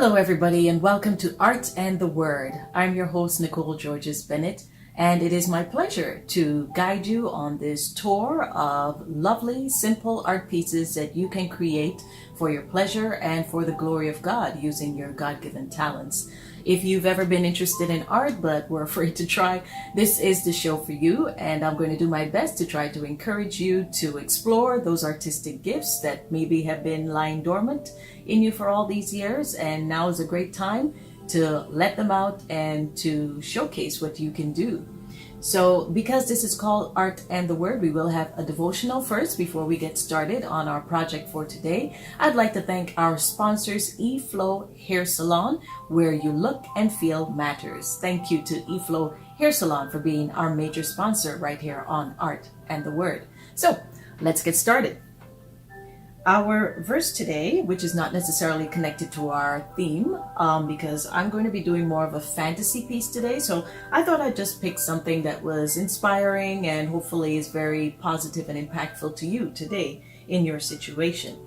Hello everybody and welcome to Art and the Word. I'm your host Nicole Georges Bennett, and it is my pleasure to guide you on this tour of lovely, simple art pieces that you can create for your pleasure and for the glory of God using your God-given talents. If you've ever been interested in art but were afraid to try, this is the show for you, and I'm going to do my best to try to encourage you to explore those artistic gifts that maybe have been lying dormant in you for all these years, and now is a great time to let them out and to showcase what you can do. So because this is called Art and the Word, we will have a devotional first before we get started on our project for today. I'd like to thank our sponsors, eFlow Hair Salon, where you look and feel matters. Thank you to eFlow Hair Salon for being our major sponsor right here on Art and the Word. So let's get started. Our verse today, which is not necessarily connected to our theme, because I'm going to be doing more of a fantasy piece today, so I thought I'd just pick something that was inspiring and hopefully is very positive and impactful to you today in your situation.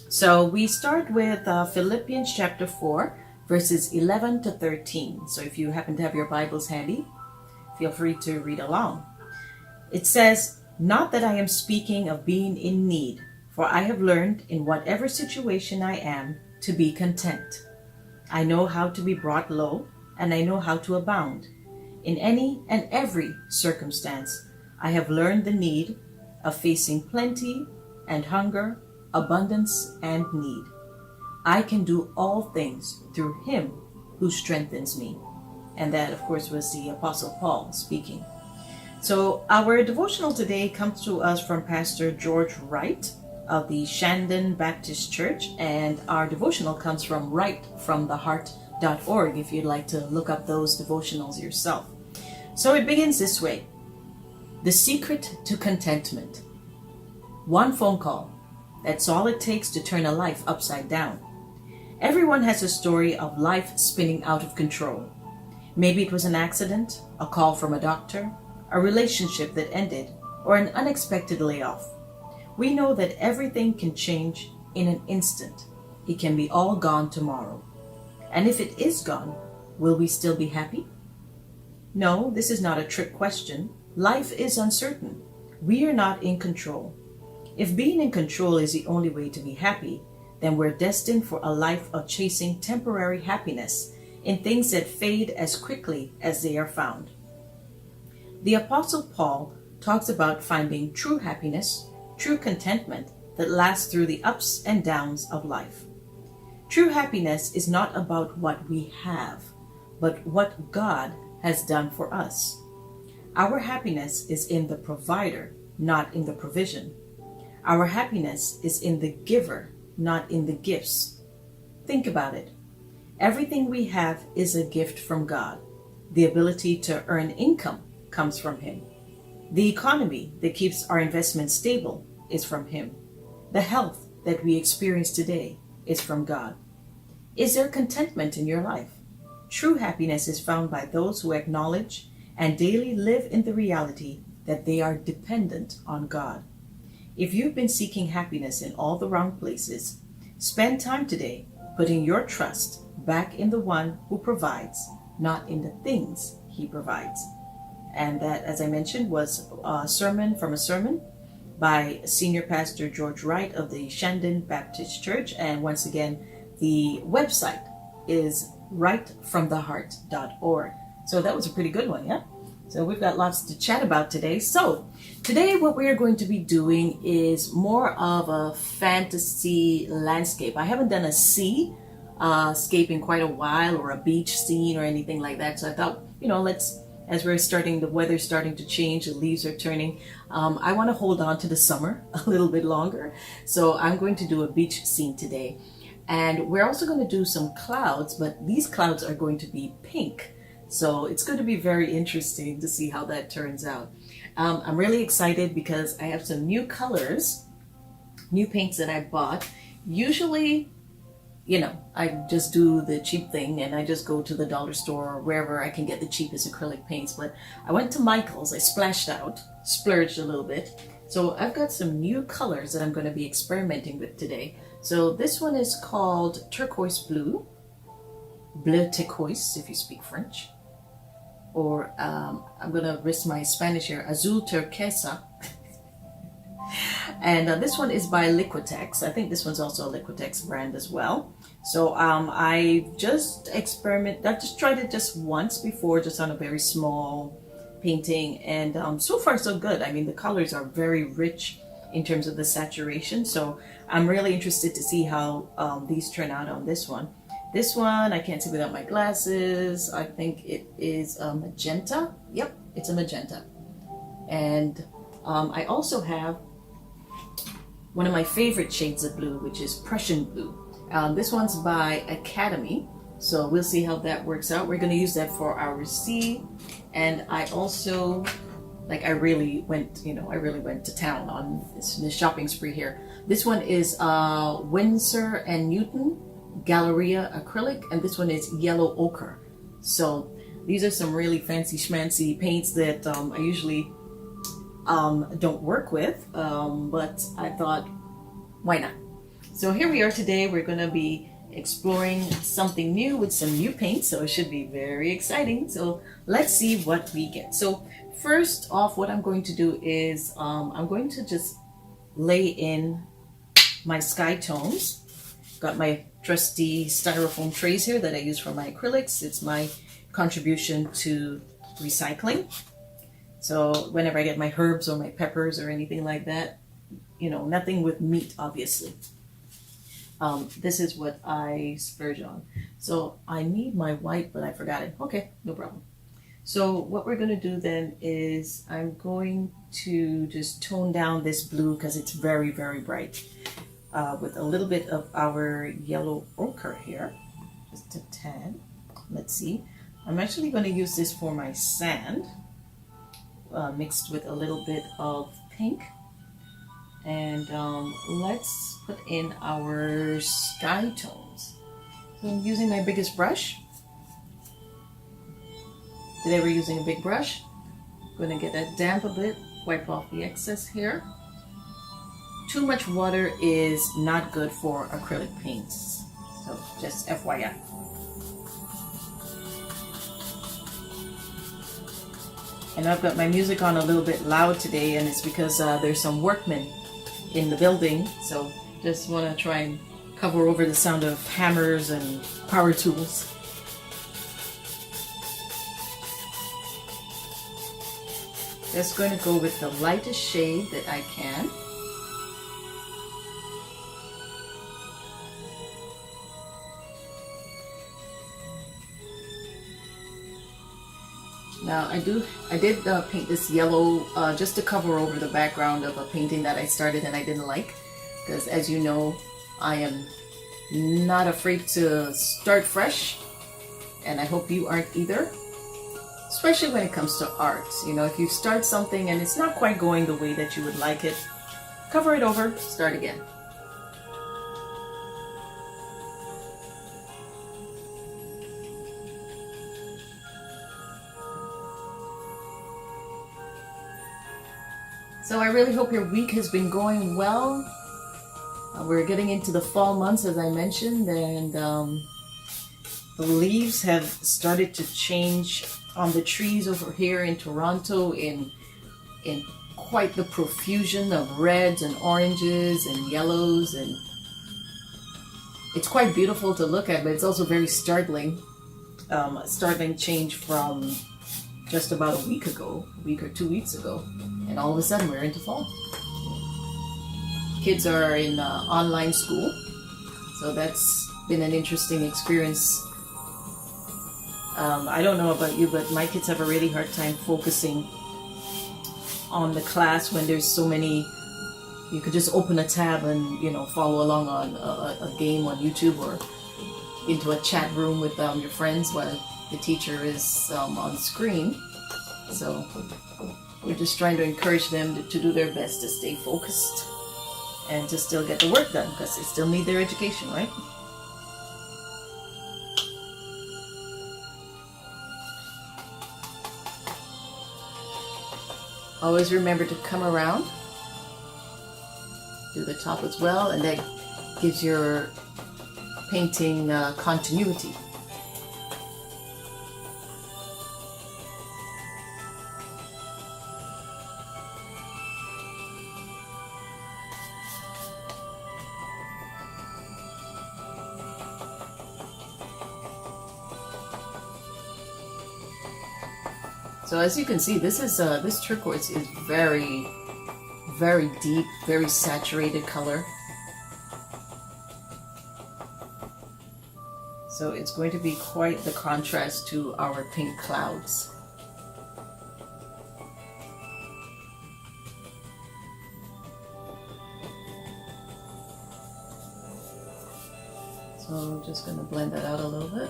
So we start with Philippians chapter 4, verses 11 to 13. So if you happen to have your Bibles handy, feel free to read along. It says, "Not that I am speaking of being in need, for I have learned in whatever situation I am to be content. I know how to be brought low, and I know how to abound. In any and every circumstance, I have learned the need of facing plenty and hunger, abundance and need. I can do all things through Him who strengthens me." And that, of course, was the Apostle Paul speaking. So our devotional today comes to us from Pastor George Wright of the Shandon Baptist Church, and our devotional comes from rightfromtheheart.org if you'd like to look up those devotionals yourself. So it begins this way. The secret to contentment. One phone call. That's all it takes to turn a life upside down. Everyone has a story of life spinning out of control. Maybe it was an accident, a call from a doctor, a relationship that ended, or an unexpected layoff. We know that everything can change in an instant. It can be all gone tomorrow. And if it is gone, will we still be happy? No, this is not a trick question. Life is uncertain. We are not in control. If being in control is the only way to be happy, then we're destined for a life of chasing temporary happiness in things that fade as quickly as they are found. The Apostle Paul talks about finding true happiness, true contentment that lasts through the ups and downs of life. True happiness is not about what we have, but what God has done for us. Our happiness is in the provider, not in the provision. Our happiness is in the giver, not in the gifts. Think about it. Everything we have is a gift from God. The ability to earn income comes from Him. The economy that keeps our investments stable is from Him. The health that we experience today is from God. Is there contentment in your life? True happiness is found by those who acknowledge and daily live in the reality that they are dependent on God. If you've been seeking happiness in all the wrong places, spend time today putting your trust back in the one who provides, not in the things He provides. And that, as I mentioned, was a sermon by Senior Pastor George Wright of the Shandon Baptist Church. And once again, the website is rightfromtheheart.org. So that was a pretty good one, yeah? So we've got lots to chat about today. So today what we are going to be doing is more of a fantasy landscape. I haven't done a seascape in quite a while, or a beach scene or anything like that. So I thought, as the weather's starting to change, the leaves are turning, I want to hold on to the summer a little bit longer. So I'm going to do a beach scene today. And we're also going to do some clouds, but these clouds are going to be pink. So it's going to be very interesting to see how that turns out. I'm really excited because I have some new colors, new paints that I bought. Usually, I just do the cheap thing and I just go to the dollar store or wherever I can get the cheapest acrylic paints. But I went to Michael's, I splurged a little bit, So I've got some new colors that I'm going to be experimenting with today. So this one is called turquoise blue, bleu turquoise if you speak French, or I'm going to risk my Spanish here, azul turquesa. And this one is by Liquitex. I think this one's also a Liquitex brand as well. So I just tried it just once before, just on a very small painting, and so far so good. I mean, the colors are very rich in terms of the saturation, so I'm really interested to see how these turn out on this one. This one I can't see without my glasses. I think it is a magenta. Yep, it's a magenta. And I also have one of my favorite shades of blue, which is Prussian blue. This one's by Academy, so we'll see how that works out. We're going to use that for our C. And I also, I really went to town on this shopping spree here. This one is Winsor and Newton Galleria acrylic, and this one is yellow ochre. So these are some really fancy schmancy paints that I usually don't work with, but I thought, why not? So here we are today. We're going to be exploring something new with some new paint, so it should be very exciting. So let's see what we get. So first off, what I'm going to do is I'm going to just lay in my sky tones. Got my trusty styrofoam trays here that I use for my acrylics. It's my contribution to recycling. So whenever I get my herbs or my peppers or anything like that, nothing with meat, obviously. This is what I splurge on. So I need my white, but I forgot it. Okay, no problem. So what we're going to do then is I'm going to just tone down this blue because it's very, very bright, with a little bit of our yellow ochre here, just a tad. Let's see. I'm actually going to use this for my sand, mixed with a little bit of pink. And let's put in our sky tones. So I'm using my biggest brush. Today we're using a big brush. I'm going to get that damp a bit, wipe off the excess here. Too much water is not good for acrylic paints, so just FYI. And I've got my music on a little bit loud today, and it's because there's some workmen in the building, so just want to try and cover over the sound of hammers and power tools. Just going to go with the lightest shade that I can. Now I did paint this yellow just to cover over the background of a painting that I started and I didn't like, because as you know, I am not afraid to start fresh, and I hope you aren't either, especially when it comes to art. If you start something and it's not quite going the way that you would like it, cover it over, start again. So I really hope your week has been going well. We're getting into the fall months, as I mentioned, and the leaves have started to change on the trees over here in Toronto in quite the profusion of reds and oranges and yellows, and it's quite beautiful to look at, but it's also very startling. A startling change from just about a week or 2 weeks ago, and all of a sudden we're into fall. Kids are in online school, so that's been an interesting experience. I don't know about you, but my kids have a really hard time focusing on the class when there's so many. You could just open a tab and follow along on a game on YouTube or into a chat room with your friends while the teacher is on screen. So we're just trying to encourage them to do their best to stay focused and to still get the work done, because they still need their education, right? Always remember to come around do the top as well, and that gives your painting continuity. So as you can see, this turquoise is very, very deep, very saturated color. So it's going to be quite the contrast to our pink clouds. So I'm just going to blend that out a little bit.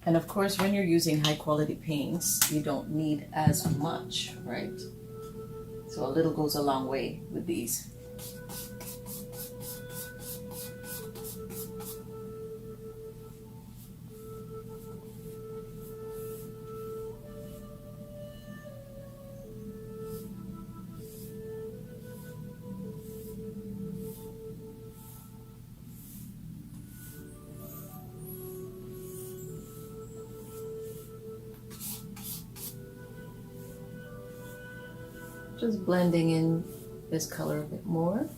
And of course, when you're using high quality paints, you don't need as much, right? So a little goes a long way with these. Just blending in this color a bit more.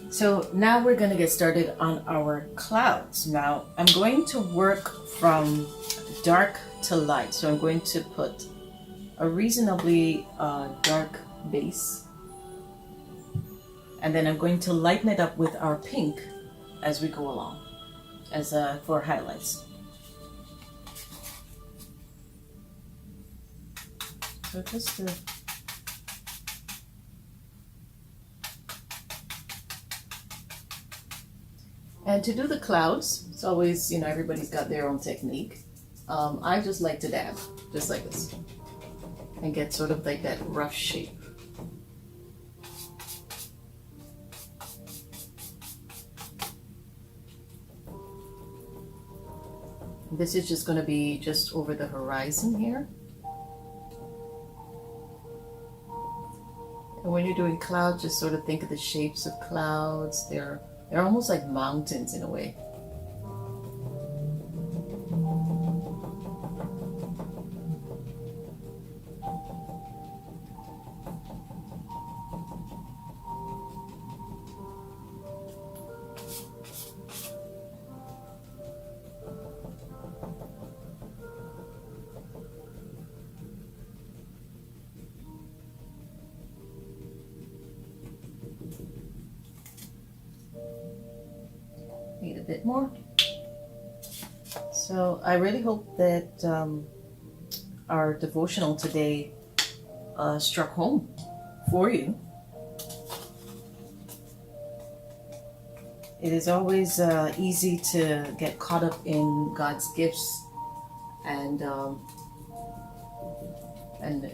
So now we're going to get started on our clouds. Now I'm going to work from dark to light. So I'm going to put a reasonably dark base. And then I'm going to lighten it up with our pink as we go along, as for highlights. So just to And to do the clouds, it's always, everybody's got their own technique. I just like to dab, just like this, and get sort of like that rough shape. This is just going to be just over the horizon here. And when you're doing clouds, just sort of think of the shapes of clouds. They're almost like mountains in a way. Need a bit more. So I really hope that our devotional today struck home for you. It is always easy to get caught up in God's gifts and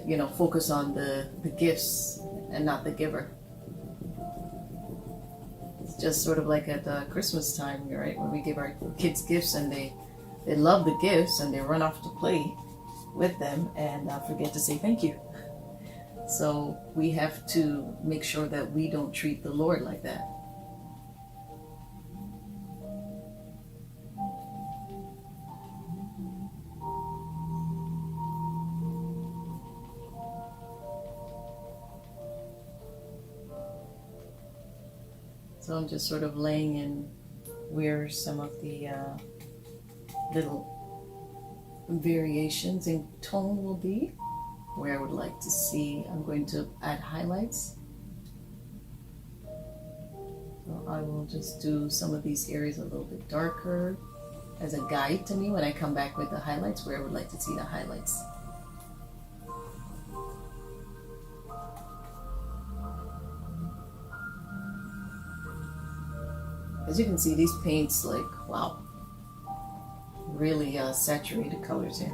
you know, focus on the gifts and not the giver. It's just sort of like at Christmas time, right? When we give our kids gifts and they love the gifts and they run off to play with them and forget to say thank you. So we have to make sure that we don't treat the Lord like that. So I'm just sort of laying in where some of the little variations in tone will be, where I would like to see. I'm going to add highlights. So I will just do some of these areas a little bit darker as a guide to me when I come back with the highlights, where I would like to see the highlights. As you can see, these paints, like, wow, really saturated colors here.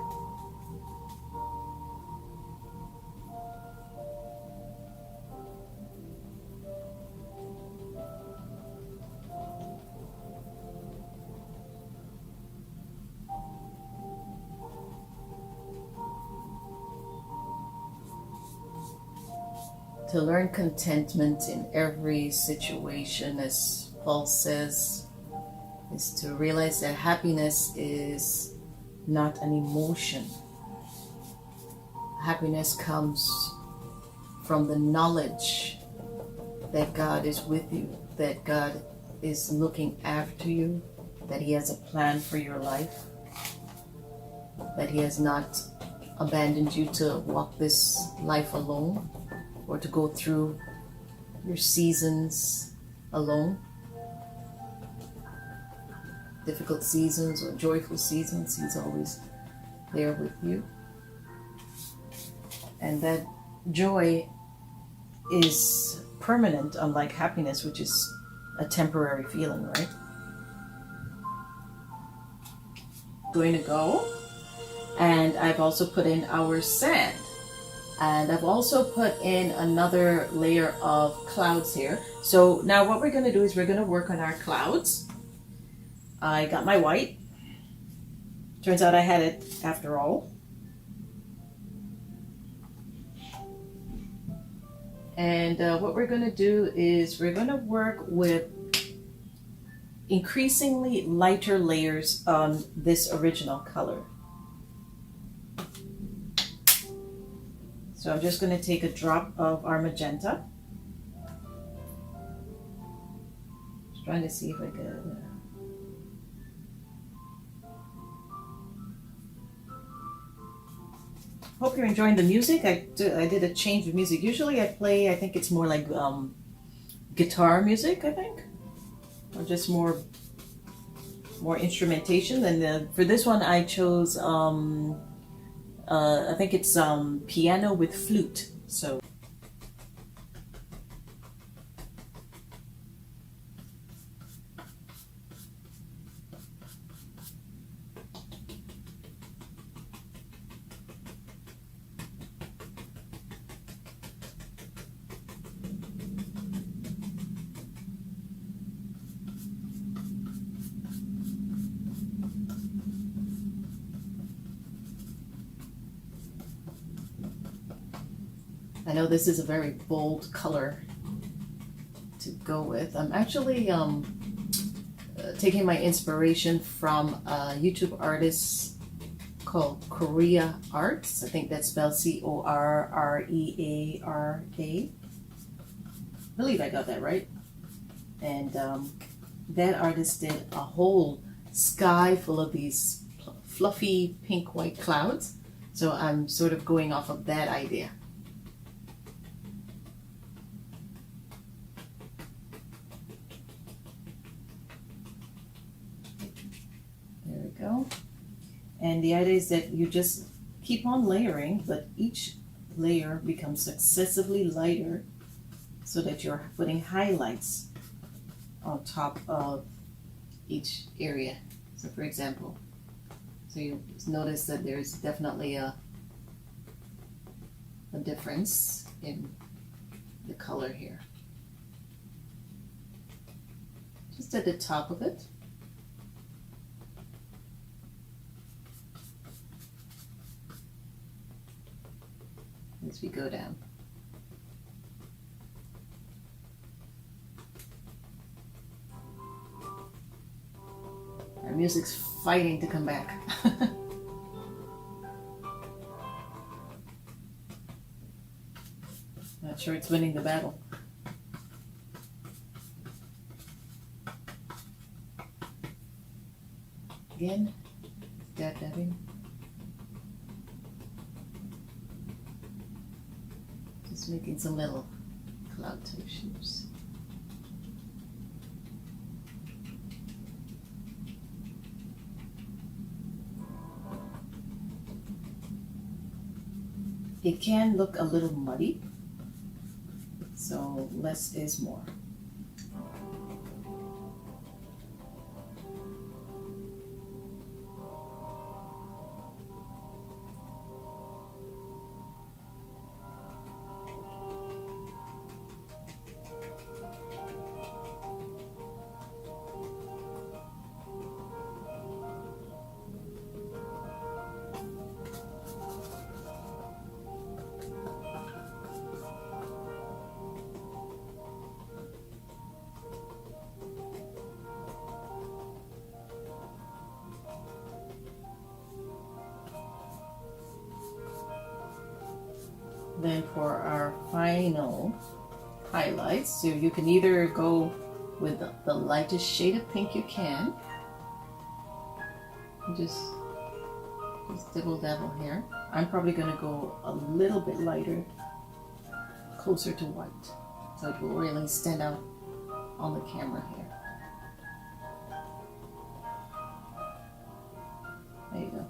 To learn contentment in every situation, as Paul says, is to realize that happiness is not an emotion. Happiness comes from the knowledge that God is with you, that God is looking after you, that He has a plan for your life, that He has not abandoned you to walk this life alone or to go through your seasons alone. Difficult seasons or joyful seasons, He's always there with you. And that joy is permanent, unlike happiness, which is a temporary feeling, right? Going to go, and I've also put in our sand, and I've also put in another layer of clouds here. So now what we're going to do is we're going to work on our clouds. I got my white. Turns out I had it after all. And what we're going to do is we're going to work with increasingly lighter layers on this original color. So I'm just going to take a drop of our magenta. Just trying to see if I could... Hope you're enjoying the music. I did a change of music. Usually I play, I think it's more like guitar music, I think. Or just more instrumentation. And for this one I chose, I think it's piano with flute. So. I know this is a very bold color to go with. I'm actually taking my inspiration from a YouTube artist called Korea Arts. I think that's spelled Correara. I believe I got that right. And that artist did a whole sky full of these fluffy pink-white clouds. So I'm sort of going off of that idea. And the idea is that you just keep on layering, but each layer becomes successively lighter so that you're putting highlights on top of each area. So for example, so you notice that there's definitely a difference in the color here. Just at the top of it. As we go down. Our music's fighting to come back. Not sure it's winning the battle. Again, dabbing. Just making some little cloud type shapes. It can look a little muddy, so less is more. Then for our final highlights, so you can either go with the lightest shade of pink you can. Just dibble dabble here. I'm probably going to go a little bit lighter, closer to white, so it will really stand out on the camera here. There you go.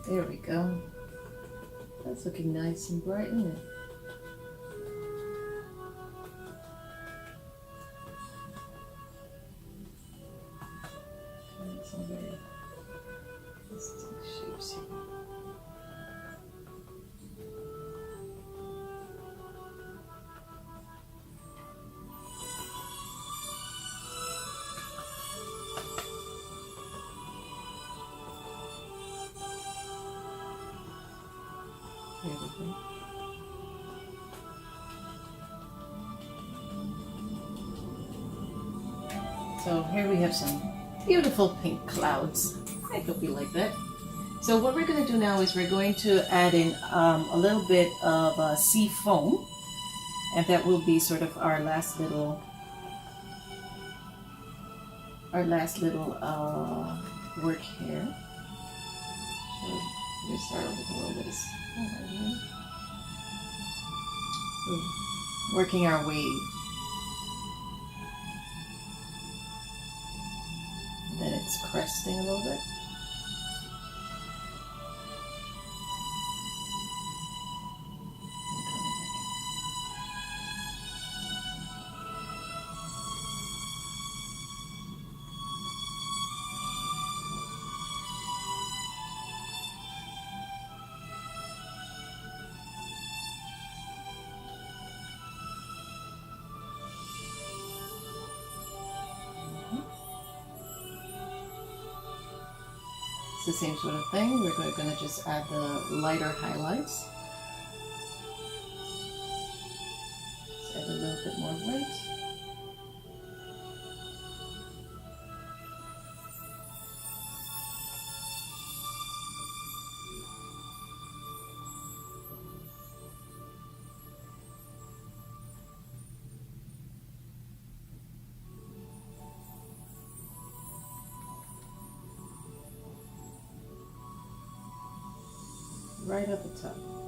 There we go. That's looking nice and bright, isn't it? Some very distinct shapes here. There we go. So here we have some beautiful pink clouds. I hope you like that. So what we're going to do now is we're going to add in a little bit of sea foam, and that will be sort of our last little work here. So we'll start with a little bit of right here. So working our way. Then it's cresting a little bit. the same sort of thing. We're going to just add the lighter highlights. Let's add a little bit more white. Right at the top.